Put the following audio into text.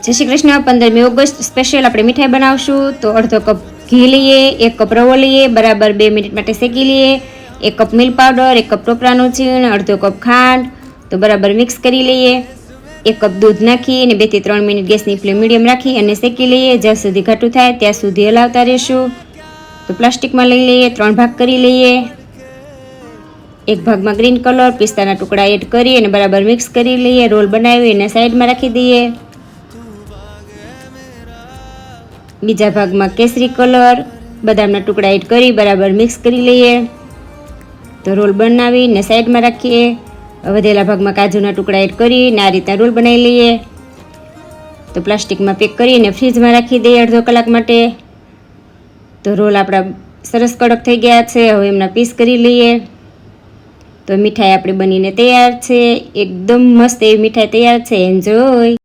જય Shri Krishna. 15મી August special આપણે મીઠાઈ બનાવશું. તો અડધો કપ ઘી લઈએ, 1 કપ રવો લઈએ, બરાબર 2 મિનિટ માટે શેકી લઈએ. 1 કપ મિલ્ક પાવડર, 1 કપ ટોપરાનું ચીણ, અડધો કપ ખાંડ. તો બરાબર મિક્સ કરી લઈએ. 1 કપ દૂધ નાખી અને 2 થી 3 મિનિટ ગેસની ફ્લેમ મીડિયમ રાખી અને શેકી લઈએ. જ્યાં સુધી ઘાટું થાય ત્યાં સુધી હલાવતા રહીશું. તો પ્લાસ્ટિકમાં લઈ લઈએ, 3 ભાગ કરી લઈએ. એક ભાગમાં ગ્રીન કલર, પિસ્તાના ટુકડા એડ કરી અને બરાબર મિક્સ કરી લઈએ. રોલ બનાવી અને સાઈડમાં રાખી દઈએ. બીજા ભાગમાં કેસરી કલર, બદામના ટુકડા એડ કરી બરાબર મિક્સ કરી લઈએ. તો રોલ બનાવીને સાઈડમાં રાખીએ. વધેલા ભાગમાં કાજુના ટુકડા એડ કરીને આ રીતના રોલ બનાવી લઈએ. તો પ્લાસ્ટિકમાં પેક કરીને ફ્રીજમાં રાખી દઈએ અડધો કલાક માટે. તો રોલ આપણા સરસ કડક થઈ ગયા છે. હવે એમના પીસ કરી લઈએ. તો મીઠાઈ આપણી બનીને તૈયાર છે. એકદમ મસ્ત એવી મીઠાઈ તૈયાર છે. એન્જોય.